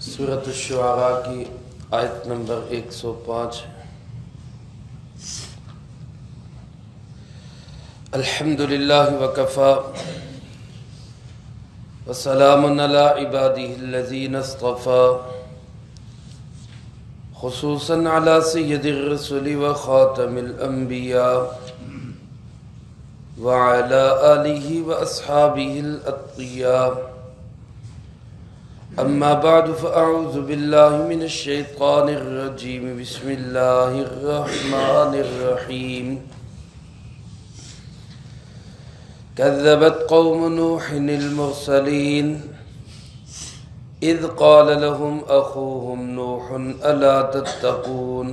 سورۃ الشعراء کی آیت نمبر 105 ہے۔ الحمدللہ وکفی وسلام علی عبادہ الذین اصطفی خصوصا علی سید الرسل وخاتم الانبیاء وعلی آلہ واصحابہ الاتقیاء اما بعد فاعوذ باللہ من الشیطان الرجیم بسم اللہ الرحمن الرحیم كذبت قوم نوح المرسلين إذ قال لهم أخوهم نوح ألا تتقون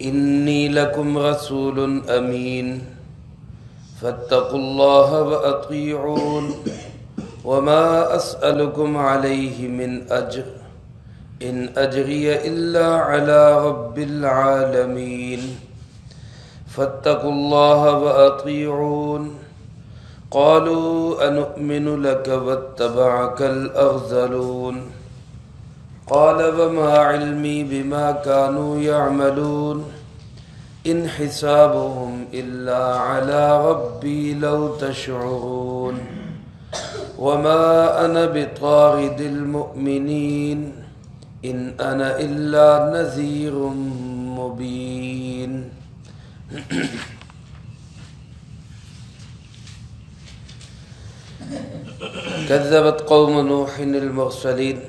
إني لكم رسول أمين فاتقوا الله وأطيعون وما أسألكم عليه من أجر إن أجري إلا على رب العالمين فاتقوا الله وأطيعون قالوا أنؤمن لك واتبعك الأرذلون قال وما علمي بما كانوا يعملون إن حسابهم إلا على ربي لو تشعرون وما أنا بطارد المؤمنين إن أنا إلا نذير مبين كذبت قوم نوح المرسلین،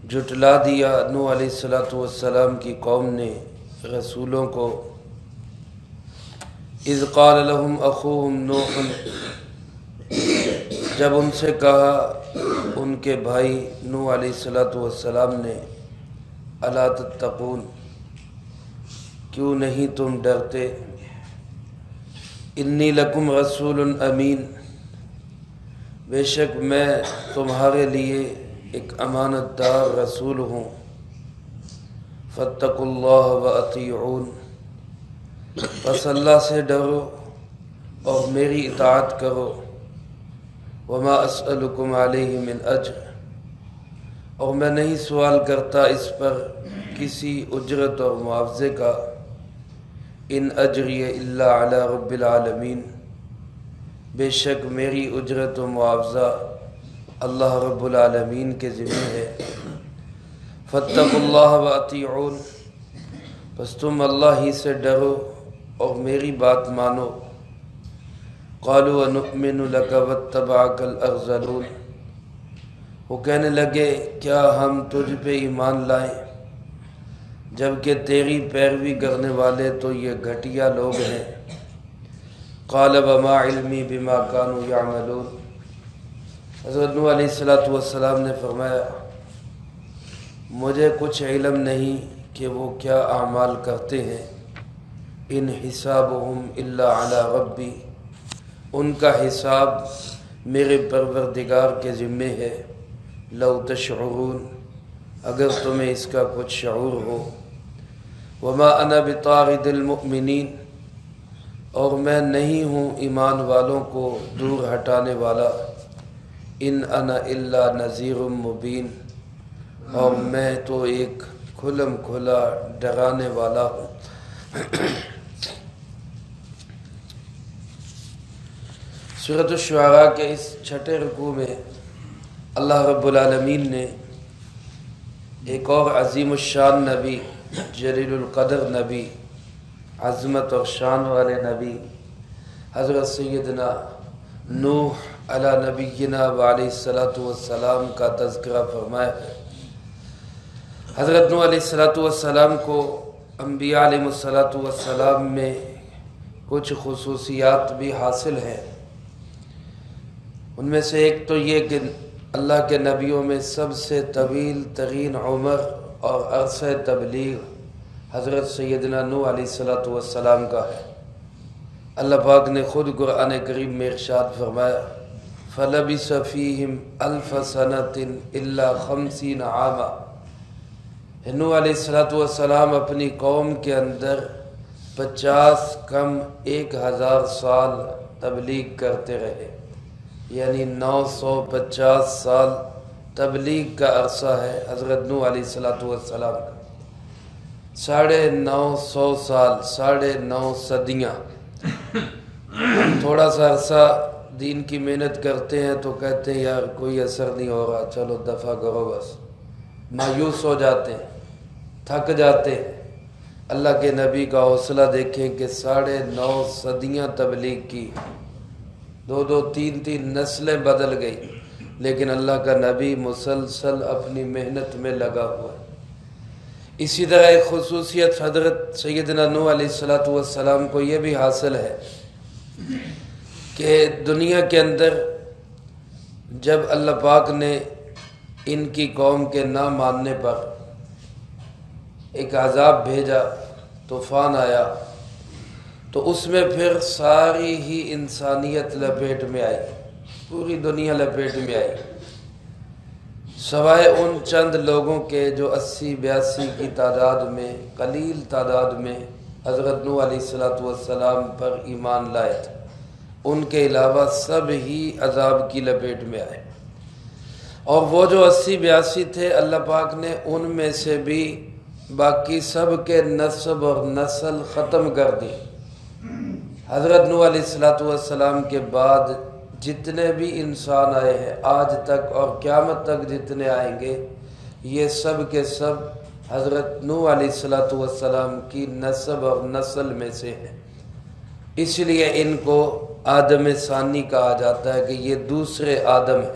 جھٹلا دیا نوح علیہ السلام کی قوم نے رسولوں کو۔ اذ قال لهم اخوهم نوح، جب ان سے کہا ان کے بھائی نوح علیہ السلام نے، الا تتقون، کیوں نہیں تم ڈرتے، انی لکم رسول امین، بے شک میں تمہارے لیے ایک امانت دار رسول ہوں، فاتقوا اللہ واطیعون، بس اللہ سے ڈرو اور میری اطاعت کرو، وما اسألکم علیہ من اجر، اور میں نہیں سوال کرتا اس پر کسی اجرت اور معاوضے کا، ان اجری الا علی رب العالمین، بے شک میری اجرت و معاوضہ اللہ رب العالمین کے ذمہ ہے۔ فاتقوا اللہ واطیعون، بس تم اللہ ہی سے ڈرو اور میری بات مانو۔ قالوا انؤمن لک واتبعک الارذلون، وہ کہنے لگے کیا ہم تجھ پہ ایمان لائیں جبکہ تیری پیروی کرنے والے تو یہ گھٹیا لوگ ہیں۔ قال وما علمی بما كانوا يعملون، حضرت نوح علیہ السلام نے فرمایا مجھے کچھ علم نہیں کہ وہ کیا اعمال کرتے ہیں، ان حسابهم الا علی ربی، ان کا حساب میرے پروردگار کے ذمے ہے، لو تشعرون، اگر تمہیں اس کا کچھ شعور ہو، وما انا بطارد المؤمنین، اور میں نہیں ہوں ایمان والوں کو دور ہٹانے والا، ان انا الا نذیر مبین، اور میں تو ایک کھلم کھلا ڈرانے والا ہوں۔ سورۃ الشعراء کے اس چھٹے رکوع میں اللہ رب العالمین نے ایک اور عظیم الشان نبی، جلیل القدر نبی، عظمت اور شان والے نبی حضرت سیدنا نوح علی نبینا وعلیہ السلام کا تذکرہ فرمایا ہے۔ حضرت نوح علیہ السلام کو انبیاء علیہ السلام میں کچھ خصوصیات بھی حاصل ہیں، ان میں سے ایک تو یہ کہ اللہ کے نبیوں میں سب سے طویل ترین عمر اور عرصہ تبلیغ حضرت سیدنا نوح علیہ السلام کا ہے۔ اللہ پاک نے خود قرآن کریم میں ارشاد فرمایا فَلَبِثَ فِيهِمْ أَلْفَ سَنَةٍ إِلَّا 50 عاما، نوح علیہ السلام اپنی قوم کے اندر 50 کم 1000 سال تبلیغ کرتے رہے، یعنی 950 سال تبلیغ کا عرصہ ہے حضرت نوح علیہ السلام کا، 950 سال، 9.5 صدیاں۔ ہم تھوڑا سا عرصہ دین کی محنت کرتے ہیں تو کہتے ہیں یار کوئی اثر نہیں ہو رہا، چلو دفع کرو، بس مایوس ہو جاتے ہیں، تھک جاتے ہیں۔ اللہ کے نبی کا حوصلہ دیکھیں کہ 9.5 صدیاں تبلیغ کی، 2 3 نسلیں بدل گئی، لیکن اللہ کا نبی مسلسل اپنی محنت میں لگا ہوا ہے۔ اسی طرح ایک خصوصیت حضرت سیدنا نوح علیہ السلام کو یہ بھی حاصل ہے کہ دنیا کے اندر جب اللہ پاک نے ان کی قوم کے نہ ماننے پر ایک عذاب بھیجا، طوفان آیا، تو اس میں پھر ساری ہی انسانیت لپیٹ میں آئی، پوری دنیا لپیٹ میں آئی، سوائے ان چند لوگوں کے جو 80-82 کی تعداد میں، قلیل تعداد میں حضرت نوح علیہ السلام پر ایمان لائے تھے، ان کے علاوہ سب ہی عذاب کی لپیٹ میں آئے۔ اور وہ جو 80-82 تھے، اللہ پاک نے ان میں سے بھی باقی سب کے نسب اور نسل ختم کر دی۔ حضرت نوح علیہ السلام کے بعد جتنے بھی انسان آئے ہیں آج تک اور قیامت تک جتنے آئیں گے، یہ سب کے سب حضرت نوح علیہ السلام کی نسب اور نسل میں سے ہیں۔ اس لیے ان کو آدم ثانی کہا جاتا ہے کہ یہ دوسرے آدم ہیں۔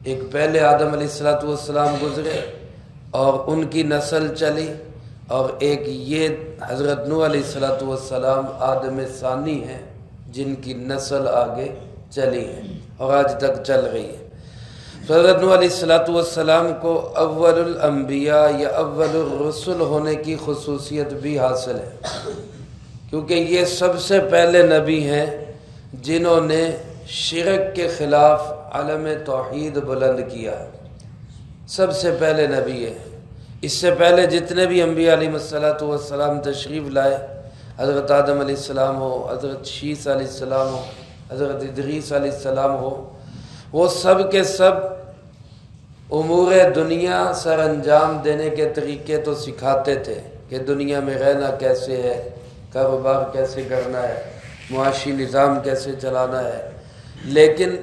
ایک پہلے آدم علیہ السلام گزرے اور ان کی نسل چلی، اور ایک یہ حضرت نوح علیہ السلام آدم ثانی ہیں جن کی نسل آگے چلی ہے اور آج تک چل رہی ہے۔ تو حضرت نوح علیہ السلام کو اول الانبیاء یا اول الرسل ہونے کی خصوصیت بھی حاصل ہے، کیونکہ یہ سب سے پہلے نبی ہیں جنہوں نے شرک کے خلاف علم توحید بلند کیا، سب سے پہلے نبی ہے۔ اس سے پہلے جتنے بھی انبیاء علیہ السلام تشریف لائے، حضرت آدم علیہ السلام ہو، حضرت شیس علیہ السلام ہو، حضرت ادریس علیہ السلام ہو، وہ سب کے سب امور دنیا سر انجام دینے کے طریقے تو سکھاتے تھے کہ دنیا میں رہنا کیسے ہے، کاروبار کیسے کرنا ہے، معاشی نظام کیسے چلانا ہے، لیکن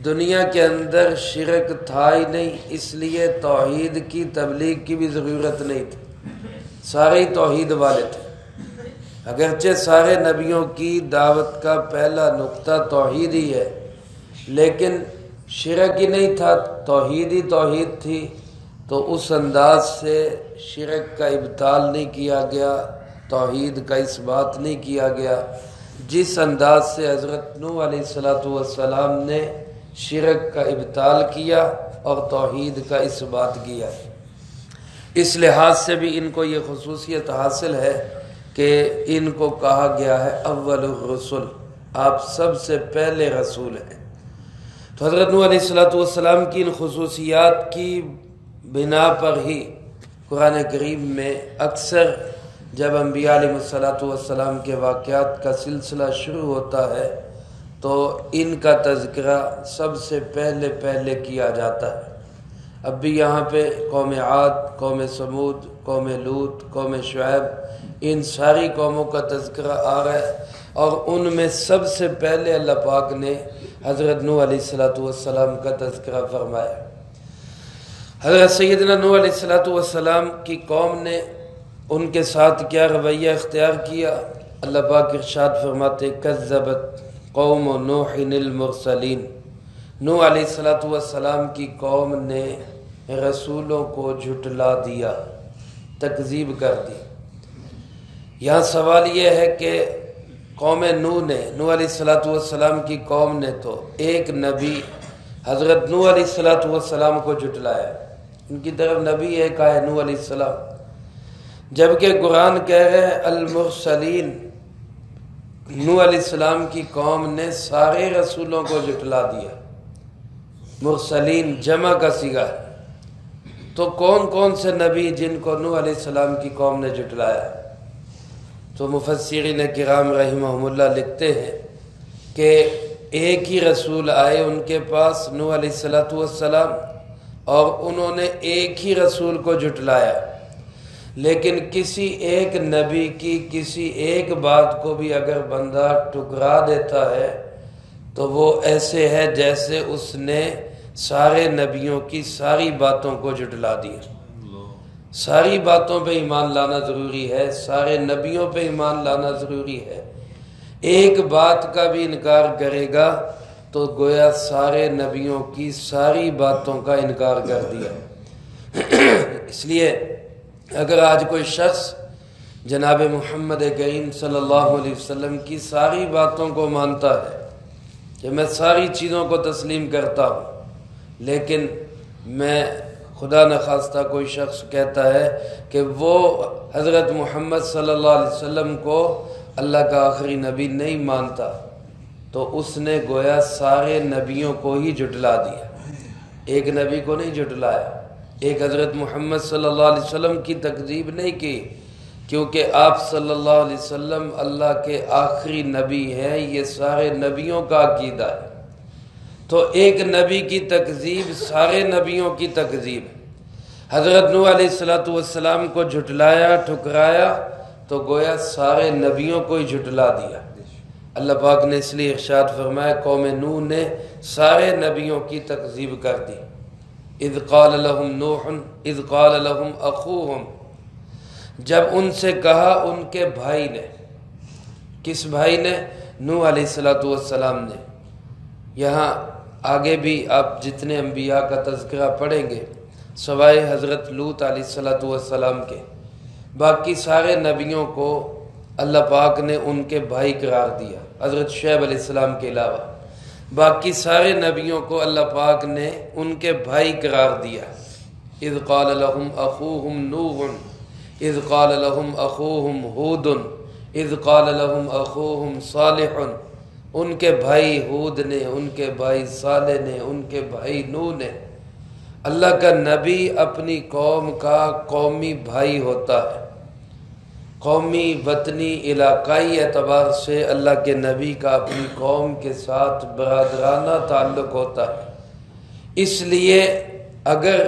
دنیا کے اندر شرک تھا ہی نہیں، اس لیے توحید کی تبلیغ کی بھی ضرورت نہیں تھی، سارے ہی توحید والے تھے۔ اگرچہ سارے نبیوں کی دعوت کا پہلا نقطہ توحید ہی ہے، لیکن شرک ہی نہیں تھا، توحید ہی توحید تھی، تو اس انداز سے شرک کا ابطال نہیں کیا گیا، توحید کا اثبات نہیں کیا گیا، جس انداز سے حضرت نوح علیہ السلام نے شرک کا ابطال کیا اور توحید کا اثبات کیا۔ اس لحاظ سے بھی ان کو یہ خصوصیت حاصل ہے کہ ان کو کہا گیا ہے اول الرسل، آپ سب سے پہلے رسول ہیں۔ تو حضرت نوح علیہ السلام کی ان خصوصیات کی بنا پر ہی قرآن کریم میں اکثر جب انبیاء علیہ السلام کے واقعات کا سلسلہ شروع ہوتا ہے تو ان کا تذکرہ سب سے پہلے کیا جاتا ہے۔ اب بھی یہاں پہ قوم عاد، قوم سمود، قوم لوط، قوم شعیب، ان ساری قوموں کا تذکرہ آ رہا ہے، اور ان میں سب سے پہلے اللہ پاک نے حضرت نوح علیہ السلام کا تذکرہ فرمایا۔ حضرت سیدنا نوح علیہ السلام کی قوم نے ان کے ساتھ کیا رویہ اختیار کیا؟ اللہ پاک ارشاد فرماتے کذبت قوم نوح المرسلین، نوح علیہ السلام کی قوم نے رسولوں کو جھٹلا دیا، تکذیب کر دی۔ یہاں سوال یہ ہے کہ قوم نوح علیہ السلام کی قوم نے تو ایک نبی حضرت نوح علیہ السلام کو جھٹلایا، ان کی طرف نبی ایک آئے نوح علیہ السلام، جبکہ قرآن کہہ رہے ہیں المرسلین، نوح علیہ السلام کی قوم نے سارے رسولوں کو جھٹلا دیا۔ مرسلین جمع کا صیغہ ہے، تو کون کون سے نبی جن کو نوح علیہ السلام کی قوم نے جھٹلایا؟ تو مفسرین کرام رحمہم اللہ لکھتے ہیں کہ ایک ہی رسول آئے ان کے پاس، نوح علیہ السلام، اور انہوں نے ایک ہی رسول کو جھٹلایا، لیکن کسی ایک نبی کی کسی ایک بات کو بھی اگر بندہ ٹکرا دیتا ہے تو وہ ایسے ہے جیسے اس نے سارے نبیوں کی ساری باتوں کو جھٹلا دیا۔ ساری باتوں پہ ایمان لانا ضروری ہے، سارے نبیوں پہ ایمان لانا ضروری ہے۔ ایک بات کا بھی انکار کرے گا تو گویا سارے نبیوں کی ساری باتوں کا انکار کر دیا۔ اس لیے اگر آج کوئی شخص جناب محمد کریم صلی اللہ علیہ وسلم کی ساری باتوں کو مانتا ہے کہ میں ساری چیزوں کو تسلیم کرتا ہوں، لیکن میں خدا نخواستہ کوئی شخص کہتا ہے کہ وہ حضرت محمد صلی اللہ علیہ وسلم کو اللہ کا آخری نبی نہیں مانتا، تو اس نے گویا سارے نبیوں کو ہی جھٹلا دیا، ایک نبی کو نہیں جھٹلایا، ایک حضرت محمد صلی اللہ علیہ وسلم کی تکذیب نہیں کی، کیونکہ آپ صلی اللہ علیہ وسلم اللہ کے آخری نبی ہیں، یہ سارے نبیوں کا عقیدہ ہے۔ تو ایک نبی کی تکذیب سارے نبیوں کی تکذیب۔ حضرت نوح علیہ السلام کو جھٹلایا، ٹھکرایا، تو گویا سارے نبیوں کو ہی جھٹلا دیا۔ اللہ پاک نے اس لیے ارشاد فرمایا قوم نوح نے سارے نبیوں کی تکذیب کر دی۔ اذ قال لهم نوح اذ قال لهم اخوهم، جب ان سے کہا ان کے بھائی نے، کس بھائی نے؟ نوح علیہ السلام نے۔ یہاں آگے بھی آپ جتنے انبیاء کا تذکرہ پڑھیں گے سوائے حضرت لوط علیہ السلام کے، باقی سارے نبیوں کو اللہ پاک نے ان کے بھائی قرار دیا، حضرت شعیب علیہ السلام کے علاوہ باقی سارے نبیوں کو اللہ پاک نے ان کے بھائی قرار دیا۔ اذ قال لهم اخوهم نوح اذ قال لهم اخوهم ہود اذ قال لهم اخوهم صالح، ان کے بھائی ہود نے، ان کے بھائی صالح نے، ان کے بھائی نوح نے۔ اللہ کا نبی اپنی قوم کا قومی بھائی ہوتا ہے، قومی وطنی علاقائی اعتبار سے اللہ کے نبی کا اپنی قوم کے ساتھ برادرانہ تعلق ہوتا ہے۔ اس لیے اگر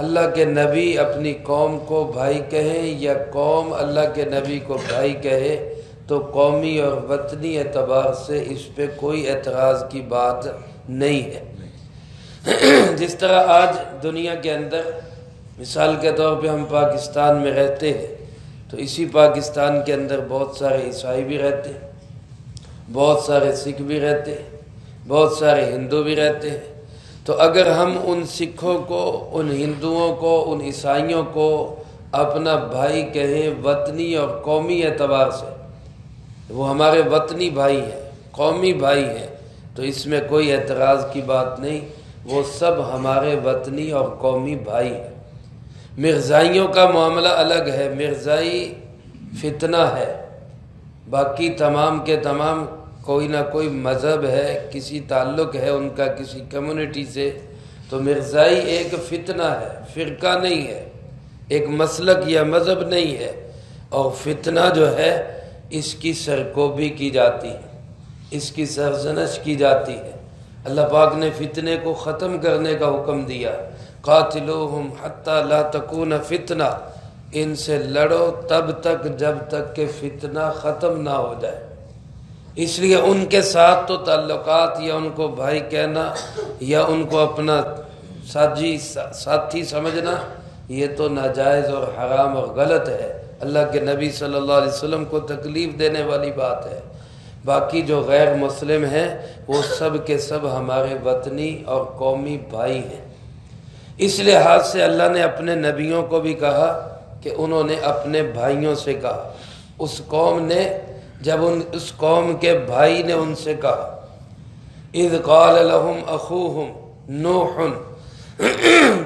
اللہ کے نبی اپنی قوم کو بھائی کہیں یا قوم اللہ کے نبی کو بھائی کہے تو قومی اور وطنی اعتبار سے اس پہ کوئی اعتراض کی بات نہیں ہے۔ جس طرح آج دنیا کے اندر مثال کے طور پہ ہم پاکستان میں رہتے ہیں، تو اسی پاکستان کے اندر بہت سارے عیسائی بھی رہتے ہیں، بہت سارے سکھ بھی رہتے ہیں، بہت سارے ہندو بھی رہتے ہیں۔ تو اگر ہم ان سکھوں کو، ان ہندوؤں کو، ان عیسائیوں کو اپنا بھائی کہیں وطنی اور قومی اعتبار سے، وہ ہمارے وطنی بھائی ہیں، قومی بھائی ہیں، تو اس میں کوئی اعتراض کی بات نہیں، وہ سب ہمارے وطنی اور قومی بھائی ہیں۔ مرزائیوں کا معاملہ الگ ہے، مرزائی فتنہ ہے، باقی تمام کے تمام کوئی نہ کوئی مذہب ہے، کسی تعلق ہے ان کا کسی کمیونٹی سے، تو مرزائی ایک فتنہ ہے، فرقہ نہیں ہے، ایک مسلک یا مذہب نہیں ہے، اور فتنہ جو ہے اس کی سرکوبی کی جاتی ہے، اس کی سرزنش کی جاتی ہے۔ اللہ پاک نے فتنے کو ختم کرنے کا حکم دیا، قاتلوہم حتی لا تکون فتنہ، ان سے لڑو تب تک جب تک کہ فتنہ ختم نہ ہو جائے۔ اس لیے ان کے ساتھ تو تعلقات یا ان کو بھائی کہنا یا ان کو اپنا ساتھی سمجھنا یہ تو ناجائز اور حرام اور غلط ہے، اللہ کے نبی صلی اللہ علیہ وسلم کو تکلیف دینے والی بات ہے۔ باقی جو غیر مسلم ہیں وہ سب کے سب ہمارے وطنی اور قومی بھائی ہیں۔ اس لحاظ سے اللہ نے اپنے نبیوں کو بھی کہا کہ انہوں نے اپنے بھائیوں سے کہا، اس قوم نے جب اس قوم کے بھائی نے ان سے کہا، اذ قال لهم اخوهم نوح،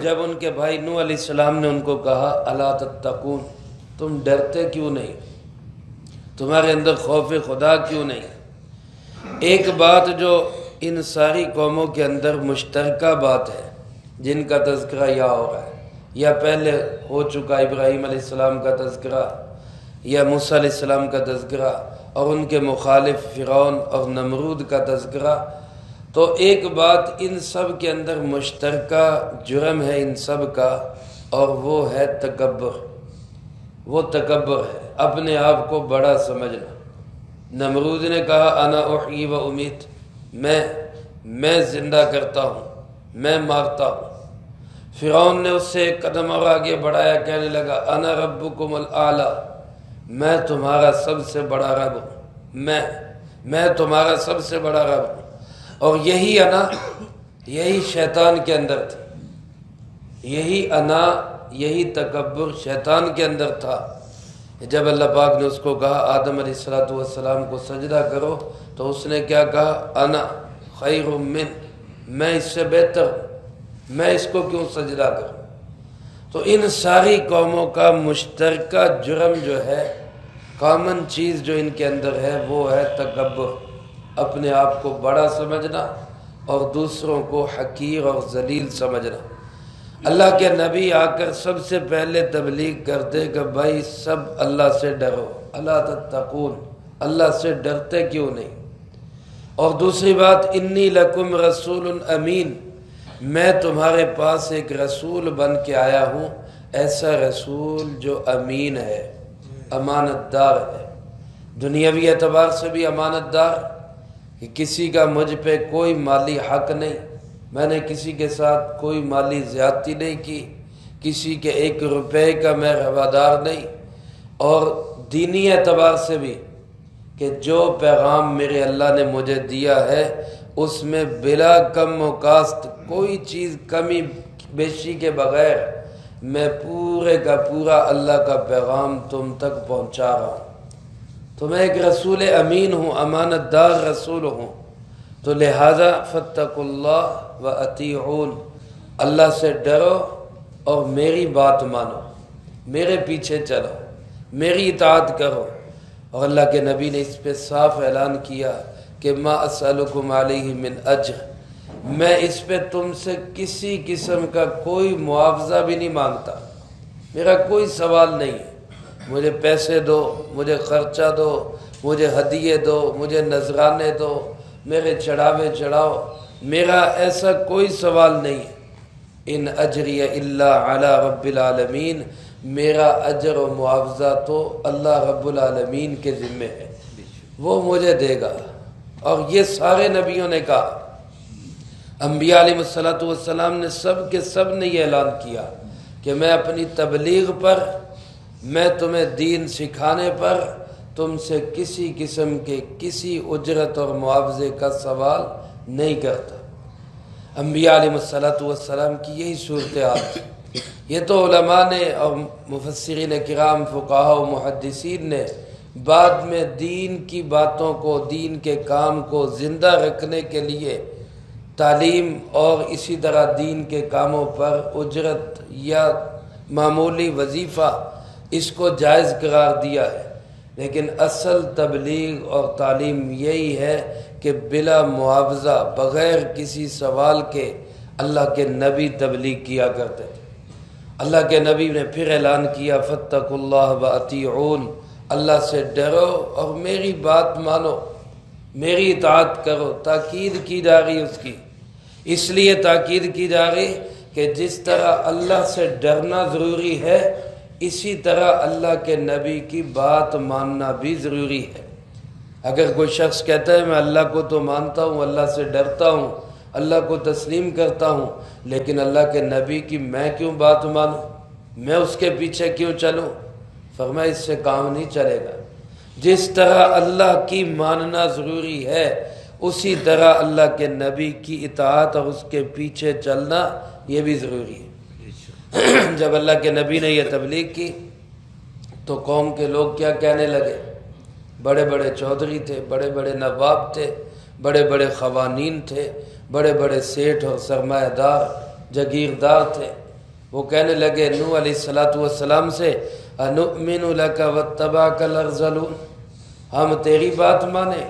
جب ان کے بھائی نوح علیہ السلام نے ان کو کہا الا تتقون، تم ڈرتے کیوں نہیں، تمہارے اندر خوف خدا کیوں نہیں۔ ایک بات جو ان ساری قوموں کے اندر مشترکہ بات ہے جن کا تذکرہ یا ہو رہا ہے یا پہلے ہو چکا، ابراہیم علیہ السلام کا تذکرہ یا موسیٰ علیہ السلام کا تذکرہ اور ان کے مخالف فرعون اور نمرود کا تذکرہ، تو ایک بات ان سب کے اندر مشترکہ جرم ہے ان سب کا، اور وہ ہے تکبر۔ وہ تکبر ہے، اپنے آپ کو بڑا سمجھنا۔ نمرود نے کہا انا احیی و امیت، میں زندہ کرتا ہوں، میں مارتا ہوں۔ فرعون نے اس سے ایک قدم اور آگے بڑھایا، کہنے لگا انا ربکم الاعلی، میں تمہارا سب سے بڑا رب ہوں، میں تمہارا سب سے بڑا رب ہوں۔ اور یہی انا، یہی شیطان کے اندر تھی، یہی انا، یہی تکبر شیطان کے اندر تھا۔ جب اللہ پاک نے اس کو کہا آدم علیہ السلام کو سجدہ کرو، تو اس نے کیا کہا؟ انا خیر من، میں اس سے بہتر ہوں، میں اس کو کیوں سجدہ کروں؟ تو ان ساری قوموں کا مشترکہ جرم جو ہے، کامن چیز جو ان کے اندر ہے، وہ ہے تکبر، اپنے آپ کو بڑا سمجھنا اور دوسروں کو حقیر اور ذلیل سمجھنا۔ اللہ کے نبی آ کر سب سے پہلے تبلیغ کرتے کہ بھائی سب اللہ سے ڈرو، اللہ تتقون، اللہ سے ڈرتے کیوں نہیں؟ اور دوسری بات، انی لکم رسول امین، میں تمہارے پاس ایک رسول بن کے آیا ہوں، ایسا رسول جو امین ہے، امانت دار ہے، دنیاوی اعتبار سے بھی امانت دار، کہ کسی کا مجھ پہ کوئی مالی حق نہیں، میں نے کسی کے ساتھ کوئی مالی زیادتی نہیں کی، کسی کے 1 روپے کا میں روادار نہیں، اور دینی اعتبار سے بھی کہ جو پیغام میرے اللہ نے مجھے دیا ہے اس میں بلا کم و کاست کوئی چیز کمی بیشی کے بغیر میں پورے کا پورا اللہ کا پیغام تم تک پہنچا رہا ہوں۔ تو میں ایک رسول امین ہوں، امانت دار رسول ہوں، تو لہذا فاتقوا اللہ و اطیعون، اللہ سے ڈرو اور میری بات مانو، میرے پیچھے چلو، میری اطاعت کرو۔ اور اللہ کے نبی نے اس پہ صاف اعلان کیا کہ ما اسألکم علیہ من اجر، میں اس پہ تم سے کسی قسم کا کوئی معاوضہ بھی نہیں مانگتا، میرا کوئی سوال نہیں ہے، مجھے پیسے دو، مجھے خرچہ دو، مجھے ہدیے دو، مجھے نذرانے دو، میرے چڑھاوے چڑھاؤ، میرا ایسا کوئی سوال نہیں ہے۔ ان اجری الا علی رب العالمین، میرا اجر و معاوضہ تو اللہ رب العالمین کے ذمے ہے، وہ مجھے دے گا۔ اور یہ سارے نبیوں نے کہا، انبیاء علیہ السلام نے سب کے سب نے یہ اعلان کیا کہ میں اپنی تبلیغ پر، میں تمہیں دین سکھانے پر تم سے کسی قسم کے کسی اجرت اور معاوضے کا سوال نہیں کرتا۔ انبیاء علیہ السلام کی یہی صورتحال ہے۔ یہ تو علماء نے اور مفسرین کرام، فقہاء و محدثین نے بعد میں دین کی باتوں کو، دین کے کام کو زندہ رکھنے کے لیے تعلیم اور اسی طرح دین کے کاموں پر اجرت یا معمولی وظیفہ اس کو جائز قرار دیا ہے، لیکن اصل تبلیغ اور تعلیم یہی ہے کہ بلا معاوضہ، بغیر کسی سوال کے اللہ کے نبی تبلیغ کیا کرتے تھے۔ اللہ کے نبی نے پھر اعلان کیا فاتقوا اللہ واطیعون، اللہ سے ڈرو اور میری بات مانو، میری اطاعت کرو۔ تاکید کی جا رہی اس کی، اس لیے تاکید کی جا رہی کہ جس طرح اللہ سے ڈرنا ضروری ہے، اسی طرح اللہ کے نبی کی بات ماننا بھی ضروری ہے۔ اگر کوئی شخص کہتا ہے میں اللہ کو تو مانتا ہوں، اللہ سے ڈرتا ہوں، اللہ کو تسلیم کرتا ہوں، لیکن اللہ کے نبی کی میں کیوں بات مانوں، میں اس کے پیچھے کیوں چلوں؟ فرمایا اس سے کام نہیں چلے گا۔ جس طرح اللہ کی ماننا ضروری ہے، اسی طرح اللہ کے نبی کی اطاعت اور اس کے پیچھے چلنا یہ بھی ضروری ہے۔ جب اللہ کے نبی نے یہ تبلیغ کی تو قوم کے لوگ کیا کہنے لگے؟ بڑے بڑے چودھری تھے، بڑے بڑے نواب تھے، بڑے بڑے قوانین تھے، بڑے بڑے سیٹھ اور سرمایہ دار جاگیردار تھے۔ وہ کہنے لگے نوح علیہ السلام سے انؤمن لک واتبعک الارذلون، ہم تیری بات مانیں،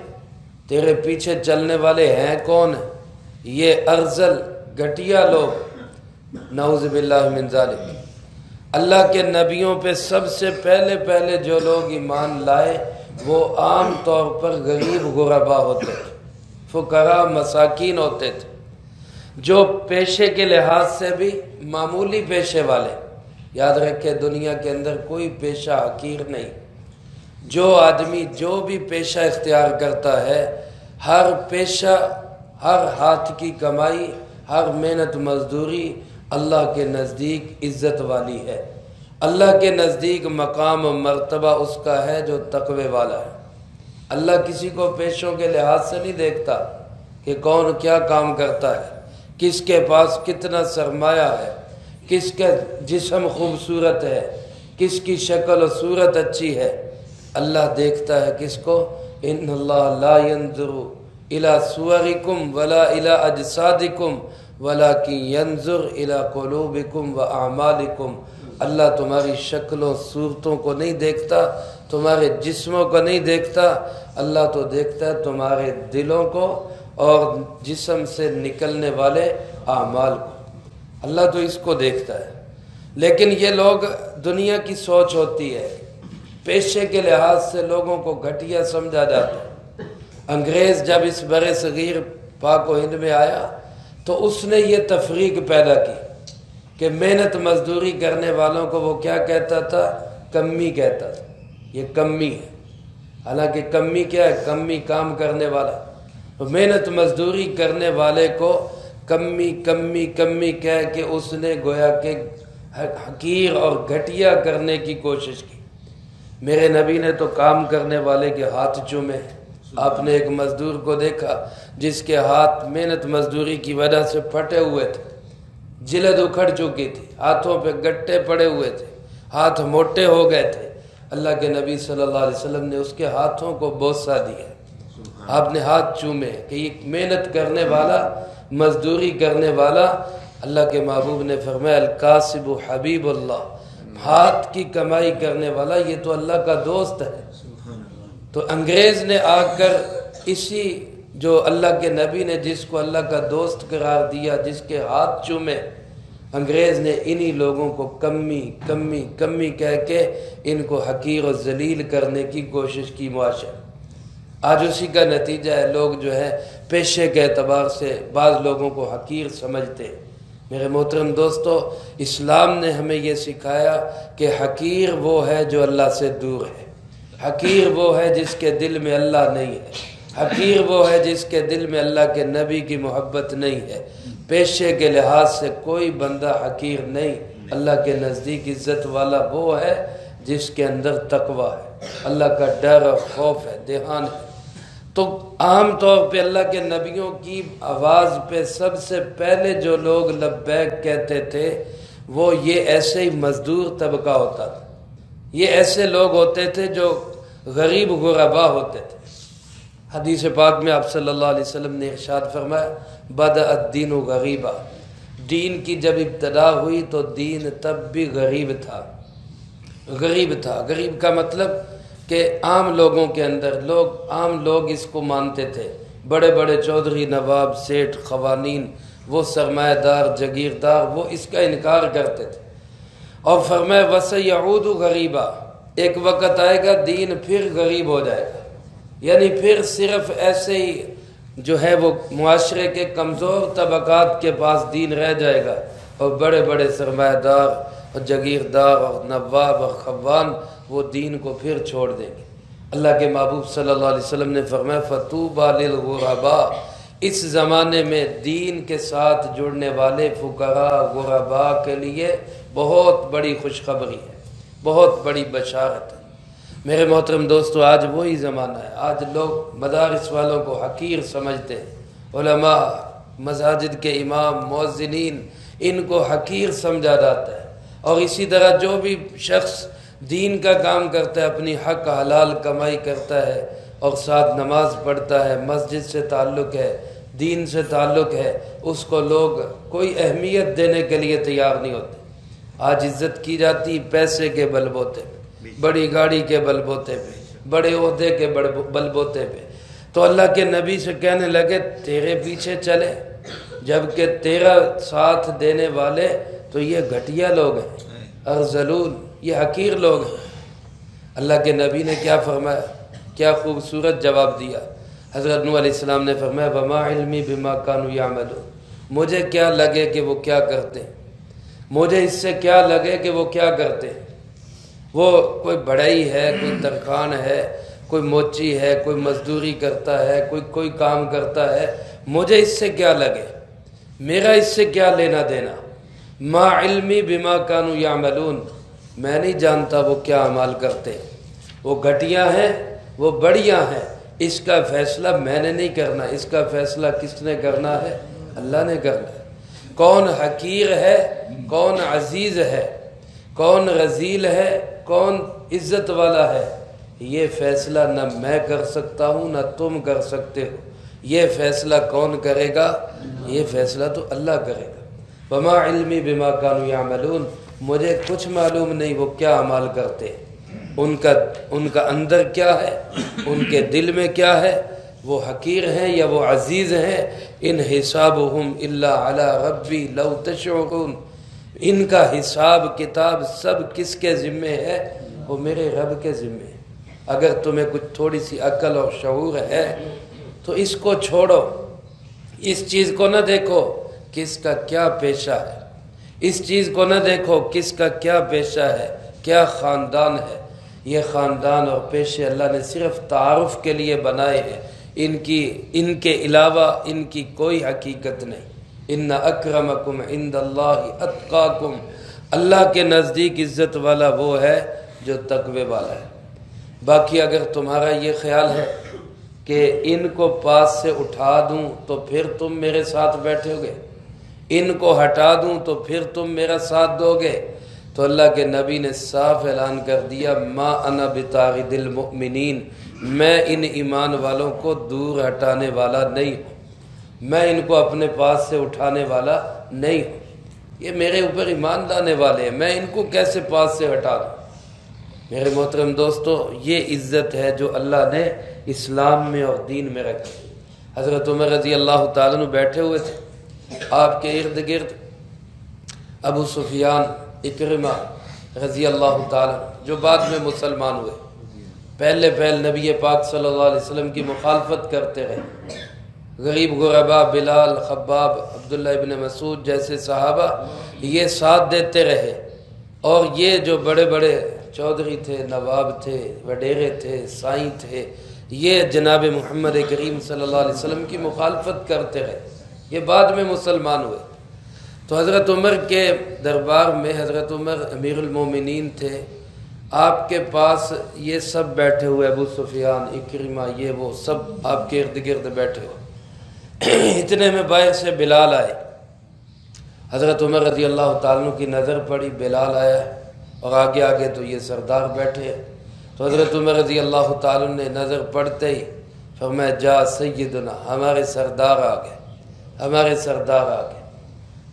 تیرے پیچھے چلنے والے ہیں کون؟ یہ ارذل، گھٹیا لوگ، نعوذ باللہ من ذالک۔ اللہ کے نبیوں پہ سب سے پہلے جو لوگ ایمان لائے وہ عام طور پر غریب غربا ہوتے ہیں، فقراء مساکین ہوتے تھے، جو پیشے کے لحاظ سے بھی معمولی پیشے والے. یاد رکھے دنیا کے اندر کوئی پیشہ حقیر نہیں. جو آدمی جو بھی پیشہ اختیار کرتا ہے، ہر پیشہ، ہر ہاتھ کی کمائی، ہر محنت مزدوری اللہ کے نزدیک عزت والی ہے. اللہ کے نزدیک مقام و مرتبہ اس کا ہے جو تقوی والا ہے. اللہ کسی کو پیشوں کے لحاظ سے نہیں دیکھتا کہ کون کیا کام کرتا ہے، کس کے پاس کتنا سرمایہ ہے، کس کا جسم خوبصورت ہے، کس کی شکل و صورت اچھی ہے. اللہ دیکھتا ہے کس کو؟ ان اللہ لا ينظر الى صورکم ولا الى اجسادکم ولکن ينظر الى قلوبکم واعمالکم. اللہ تمہاری شکلوں صورتوں کو نہیں دیکھتا، تمہارے جسموں کو نہیں دیکھتا، اللہ تو دیکھتا ہے تمہارے دلوں کو اور جسم سے نکلنے والے اعمال کو. اللہ تو اس کو دیکھتا ہے. لیکن یہ لوگ، دنیا کی سوچ ہوتی ہے، پیشے کے لحاظ سے لوگوں کو گھٹیا سمجھا جاتا ہے. انگریز جب اس بر صغیر پاک و ہند میں آیا تو اس نے یہ تفریق پیدا کی کہ محنت مزدوری کرنے والوں کو وہ کیا کہتا تھا؟ کمی کہتا تھا. یہ کمی ہے. حالانکہ کمی کیا ہے؟ کمی کام کرنے والا. محنت مزدوری کرنے والے کو کمی کمی کمی کہہ کے اس نے گویا کہ حقیر اور گھٹیا کرنے کی کوشش کی. میرے نبی نے تو کام کرنے والے کے ہاتھ چومے. آپ نے ایک مزدور کو دیکھا جس کے ہاتھ محنت مزدوری کی وجہ سے پھٹے ہوئے تھے، جلد اکھڑ چکی تھی، ہاتھوں پہ گٹے پڑے ہوئے تھے، ہاتھ موٹے ہو گئے تھے. اللہ کے نبی صلی اللہ علیہ وسلم نے اس کے ہاتھوں کو بوسہ دیا. آپ نے ہاتھ چومے کہ یہ محنت کرنے والا، مزدوری کرنے والا. اللہ کے محبوب نے فرمایا الکاسب حبیب اللہ، ہاتھ کی کمائی کرنے والا یہ تو اللہ کا دوست ہے. تو انگریز نے آ کر اسی جو اللہ کے نبی نے جس کو اللہ کا دوست قرار دیا، جس کے ہاتھ چومے، انگریز نے انہی لوگوں کو کمی کمی کمی کہہ کے ان کو حقیر و ذلیل کرنے کی کوشش کی. معاشرہ آج اسی کا نتیجہ ہے. لوگ جو ہے پیشے کے اعتبار سے بعض لوگوں کو حقیر سمجھتے. میرے محترم دوستو، اسلام نے ہمیں یہ سکھایا کہ حقیر وہ ہے جو اللہ سے دور ہے. حقیر وہ ہے جس کے دل میں اللہ نہیں ہے. حقیر وہ ہے جس کے دل میں اللہ کے نبی کی محبت نہیں ہے. پیشے کے لحاظ سے کوئی بندہ حقیر نہیں. اللہ کے نزدیک عزت والا وہ ہے جس کے اندر تقوی ہے، اللہ کا ڈر اور خوف ہے، دھیان ہے. تو عام طور پہ اللہ کے نبیوں کی آواز پہ سب سے پہلے جو لوگ لبیک کہتے تھے وہ یہ ایسے ہی مزدور طبقہ ہوتا تھا. یہ ایسے لوگ ہوتے تھے جو غریب غربا ہوتے تھے. حدیث پاک میں آپ صلی اللہ علیہ وسلم نے ارشاد فرمایا بدأ الدین غریبا. دین کی جب ابتدا ہوئی تو دین تب بھی غریب تھا. غریب تھا. غریب کا مطلب کہ عام لوگوں کے اندر عام لوگ اس کو مانتے تھے. بڑے بڑے چودھری، نواب، سیٹھ، قوانین، وہ سرمایہ دار، جگیردار، وہ اس کا انکار کرتے تھے. اور فرمایا وَسَيَعُودُ غریبا، ایک وقت آئے گا دین پھر غریب ہو جائے گا. یعنی پھر صرف ایسے ہی جو ہے وہ معاشرے کے کمزور طبقات کے پاس دین رہ جائے گا، اور بڑے بڑے سرمایہ دار اور جگیردار اور نواب اور خوان وہ دین کو پھر چھوڑ دیں گے. اللہ کے محبوب صلی اللہ علیہ وسلم نے فرمایا فَطُوبَى لِلْغُرَبَاء، اس زمانے میں دین کے ساتھ جڑنے والے فقراء غرباء کے لیے بہت بڑی خوشخبری ہے، بہت بڑی بشارت ہے. میرے محترم دوستو، آج وہی زمانہ ہے. آج لوگ مدارس والوں کو حقیر سمجھتے ہیں. علماء، مساجد کے امام، مؤذنین، ان کو حقیر سمجھا جاتا ہے. اور اسی طرح جو بھی شخص دین کا کام کرتا ہے، اپنی حق حلال کمائی کرتا ہے اور ساتھ نماز پڑھتا ہے، مسجد سے تعلق ہے، دین سے تعلق ہے، اس کو لوگ کوئی اہمیت دینے کے لیے تیار نہیں ہوتے. آج عزت کی جاتی پیسے کے بل بوتے پہ، بڑی گاڑی کے بل بوتے پہ، بڑے عہدے کے بل بوتے پہ. تو اللہ کے نبی سے کہنے لگے تیرے پیچھے چلے، جبکہ تیرا ساتھ دینے والے تو یہ گھٹیا لوگ ہیں، ارذلون، یہ حقیر لوگ ہیں. اللہ کے نبی نے کیا فرمایا؟ کیا خوبصورت جواب دیا. حضرت نوح علیہ السلام نے فرمایا وما علمی بما کانوا یعملون، مجھے کیا لگے کہ وہ کیا کرتے ہیں، مجھے اس سے کیا لگے کہ وہ کیا کرتے ہیں۔ وہ کوئی بڑھئی ہے، کوئی ترخان ہے، کوئی موچی ہے، کوئی مزدوری کرتا ہے، کوئی کام کرتا ہے، مجھے اس سے کیا لگے، میرا اس سے کیا لینا دینا۔ ما علمی بما کانوا یعملون، میں نہیں جانتا وہ کیا اعمال کرتے ہیں، وہ گھٹیا ہیں وہ بڑھیا ہیں، اس کا فیصلہ میں نے نہیں کرنا، اس کا فیصلہ کس نے کرنا ہے؟ اللہ نے کرنا ہے۔ کون حقیر ہے، کون عزیز ہے، کون رذیل ہے، کون عزت والا ہے، یہ فیصلہ نہ میں کر سکتا ہوں نہ تم کر سکتے ہو۔ یہ فیصلہ کون کرے گا؟ یہ فیصلہ تو اللہ کرے گا۔ وما علمی بما کانوا یعملون، مجھے کچھ معلوم نہیں وہ کیا عمل کرتے، ان کا اندر کیا ہے، ان کے دل میں کیا ہے، وہ حقیر ہیں یا وہ عزیز ہیں۔ ان حسابهم الا علی ربی لو تشعرون، ان کا حساب کتاب سب کس کے ذمے ہے؟ وہ میرے رب کے ذمے ہے۔ اگر تمہیں کچھ تھوڑی سی عقل اور شعور ہے تو اس کو چھوڑو، اس چیز کو نہ دیکھو کس کا کیا پیشہ ہے، اس چیز کو نہ دیکھو کس کا کیا پیشہ ہے، کیا خاندان ہے۔ یہ خاندان اور پیشے اللہ نے صرف تعارف کے لیے بنائے ہیں، ان کے علاوہ ان کی کوئی حقیقت نہیں۔ ان اکرمکم عند اللہ اتقاکم، اللہ کے نزدیک عزت والا وہ ہے جو تقوی والا ہے۔ باقی اگر تمہارا یہ خیال ہے کہ ان کو پاس سے اٹھا دوں تو پھر تم میرے ساتھ بیٹھو گے، ان کو ہٹا دوں تو پھر تم میرا ساتھ دو گے، تو اللہ کے نبی نے صاف اعلان کر دیا ما انا بطارد المؤمنین، میں ان ایمان والوں کو دور ہٹانے والا نہیں ہوں، میں ان کو اپنے پاس سے اٹھانے والا نہیں ہوں۔ یہ میرے اوپر ایمان لانے والے ہیں، میں ان کو کیسے پاس سے ہٹا دوں؟ میرے محترم دوستو، یہ عزت ہے جو اللہ نے اسلام میں اور دین میں رکھی۔ حضرت عمر رضی اللہ تعالیٰ عنہ بیٹھے ہوئے تھے، آپ کے ارد گرد ابو سفیان، اکرمہ رضی اللہ تعالیٰ جو بعد میں مسلمان ہوئے، پہلے نبی پاک صلی اللہ علیہ وسلم کی مخالفت کرتے رہے، غریب غربا بلال، خباب، عبداللہ ابن مسعود جیسے صحابہ یہ ساتھ دیتے رہے، اور یہ جو بڑے بڑے چودھری تھے، نواب تھے، وڈیرے تھے، سائیں تھے، یہ جناب محمد کریم صلی اللہ علیہ وسلم کی مخالفت کرتے رہے، یہ بعد میں مسلمان ہوئے۔ تو حضرت عمر کے دربار میں، حضرت عمر امیر المومنین تھے، آپ کے پاس یہ سب بیٹھے ہوئے، ابو سفیان، اکرمہ، یہ وہ سب آپ کے ارد گرد بیٹھے ہوئے۔ اتنے میں باہر سے بلال آئے، حضرت عمر رضی اللہ تعالیٰ عنہ کی نظر پڑی، بلال آیا اور آگے آگے تو یہ سردار بیٹھے، تو حضرت عمر رضی اللہ تعالیٰ عنہ نے نظر پڑتے ہی فرمایا جا سیدنا، ہمارے سردار آ گئے، ہمارے سردار آ گئے۔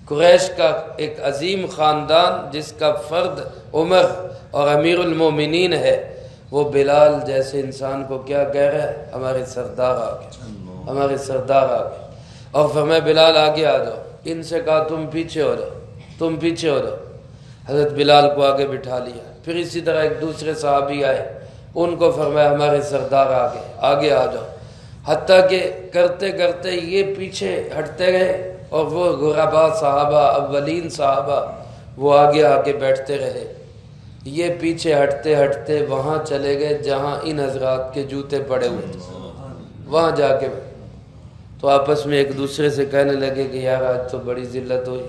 قریش کا ایک عظیم خاندان جس کا فرد عمر اور امیر المومنین ہے، وہ بلال جیسے انسان کو کیا کہہ رہا ہے؟ ہمارے سردار آ گئے، ہمارے سردار آ گئے۔ اور فرمایا بلال آگے آ جاؤ، ان سے کہا تم پیچھے ہو جاؤ، تم پیچھے ہو جاؤ۔ حضرت بلال کو آگے بٹھا لیا، پھر اسی طرح ایک دوسرے صحابی آئے، ان کو فرمایا ہمارے سردار آ گئے، آگے آ جاؤ۔ حتیٰ کہ کرتے کرتے یہ پیچھے ہٹتے گئے اور وہ غربا صحابہ، اولین صحابہ، وہ آگے آ کے بیٹھتے رہے، یہ پیچھے ہٹتے ہٹتے وہاں چلے گئے جہاں ان حضرات کے جوتے پڑے ہوئے تھے، وہاں جا کے تو آپس میں ایک دوسرے سے کہنے لگے کہ یار آج تو بڑی ذلت ہوئی،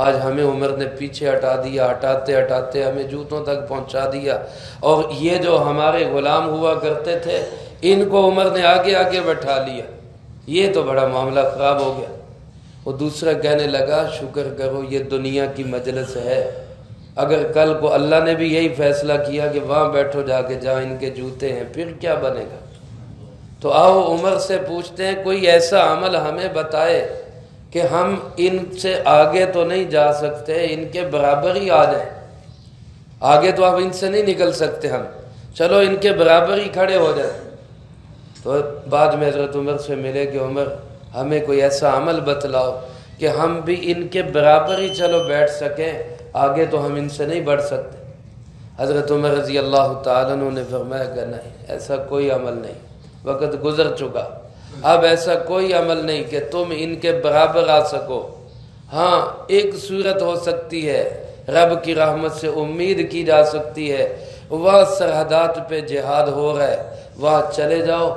آج ہمیں عمر نے پیچھے ہٹا دیا، ہٹاتے ہٹاتے ہمیں جوتوں تک پہنچا دیا، اور یہ جو ہمارے غلام ہوا کرتے تھے ان کو عمر نے آگے آگے بٹھا لیا، یہ تو بڑا معاملہ خراب ہو گیا۔ وہ دوسرا کہنے لگا شکر کرو یہ دنیا کی مجلس ہے، اگر کل کو اللہ نے بھی یہی فیصلہ کیا کہ وہاں بیٹھو جا کے جہاں ان کے جوتے ہیں، پھر کیا بنے گا؟ تو آؤ عمر سے پوچھتے ہیں کوئی ایسا عمل ہمیں بتائے کہ ہم ان سے آگے تو نہیں جا سکتے، ان کے برابر ہی آ جائیں، آگے تو اب ان سے نہیں نکل سکتے ہم، چلو ان کے برابر ہی کھڑے ہو جائیں۔ تو بعد میں حضرت عمر سے ملے کہ عمر ہمیں کوئی ایسا عمل بتلاؤ کہ ہم بھی ان کے برابر ہی چلو بیٹھ سکیں، آگے تو ہم ان سے نہیں بڑھ سکتے۔ حضرت عمر رضی اللہ تعالیٰ عنہ نے فرمایا کہ نہیں، ایسا کوئی عمل نہیں، وقت گزر چکا، اب ایسا کوئی عمل نہیں کہ تم ان کے برابر آ سکو۔ ہاں ایک صورت ہو سکتی ہے، رب کی رحمت سے امید کی جا سکتی ہے، وہاں سرحدات پہ جہاد ہو رہا ہے، وہاں چلے جاؤ،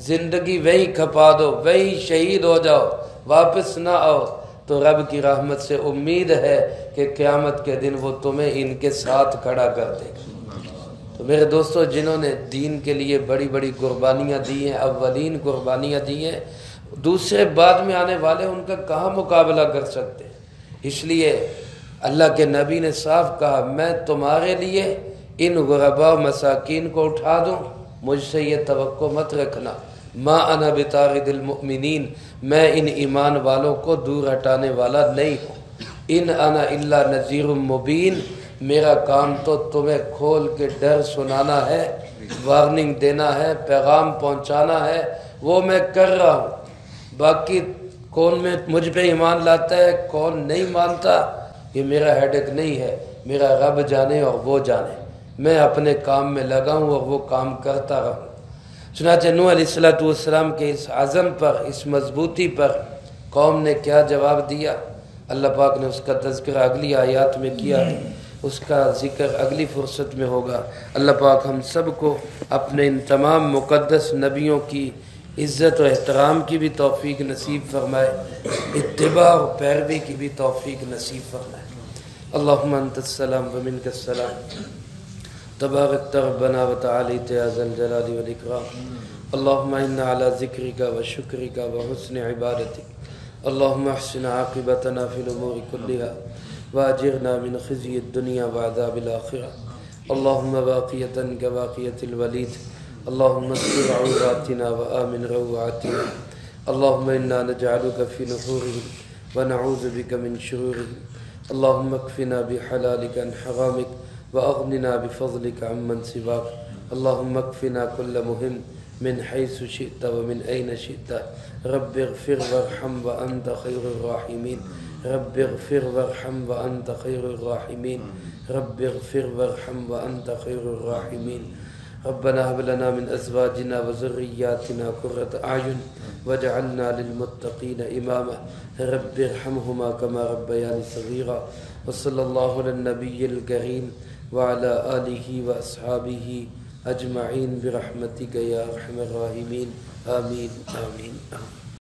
زندگی وہیں کھپا دو، وہیں شہید ہو جاؤ، واپس نہ آؤ، تو رب کی رحمت سے امید ہے کہ قیامت کے دن وہ تمہیں ان کے ساتھ کھڑا کر دے گا۔ تو میرے دوستو، جنہوں نے دین کے لیے بڑی بڑی قربانیاں دی ہیں، اولین قربانیاں دی ہیں، دوسرے بعد میں آنے والے ان کا کہاں مقابلہ کر سکتے ہیں؟ اس لیے اللہ کے نبی نے صاف کہا، میں تمہارے لیے ان غرباء مساکین کو اٹھا دوں، مجھ سے یہ توقع مت رکھنا، ما انا بطارد المؤمنین، میں ان ایمان والوں کو دور ہٹانے والا نہیں ہوں، ان انا الا نذیر مبین، میرا کام تو تمہیں کھول کے ڈر سنانا ہے، وارننگ دینا ہے، پیغام پہنچانا ہے، وہ میں کر رہا ہوں۔ باقی کون میں مجھ پہ ایمان لاتا ہے کون نہیں مانتا، یہ میرا ہیڈک نہیں ہے، میرا رب جانے اور وہ جانے، میں اپنے کام میں لگا ہوں اور وہ کام کرتا رہوں۔ چنانچہ نوح علیہ السلام کے اس عزم پر، اس مضبوطی پر قوم نے کیا جواب دیا، اللہ پاک نے اس کا تذکرہ اگلی آیات میں کیا ہے، اس کا ذکر اگلی فرصت میں ہوگا۔ اللہ پاک ہم سب کو اپنے ان تمام مقدس نبیوں کی عزت و احترام کی بھی توفیق نصیب فرمائے، اتباع و پیروی کی بھی توفیق نصیب فرمائے۔ اللہم انت السلام و منک السلام، تبارک ربنا و تعالیت یا ذا الجلال والاکرام۔ اللہم انا علی ذکرک و شکرک و حسن عبادتک، اللہم احسن عاقبتنا فی الامور کلہا واجرنا من خزی الدنیا وعذاب الآخرہ، اللہم باقیتا کباقیت الولید، اللہم استر عوراتنا وآمن روعاتنا، اللہم انا نجعلک فی نحورہم ونعوذ بک من شرورہم، اللہم اکفنا بحلالک عن حرامک واغننا بفضلک عمن سواک، اللہم اکفنا کل مہم من حیث شئت ومن این شئت، رب اغفر وارحم وانت خیر الراحمین، رب اغفر وارحم وانت خیر الراحمین، رب اغفر وارحم وانت خیر الراحمین۔ ربنا هب لنا من ازواجنا وذرياتنا قرة اعین واجعلنا للمتقین اماما، رب ارحمهما كما ربياني صغيرا، وصلی اللہ علی النبی الکریم وعلى آلہ واصحابہ اجمعین برحمتک یا ارحم الراحمین، آمین آمین آمین۔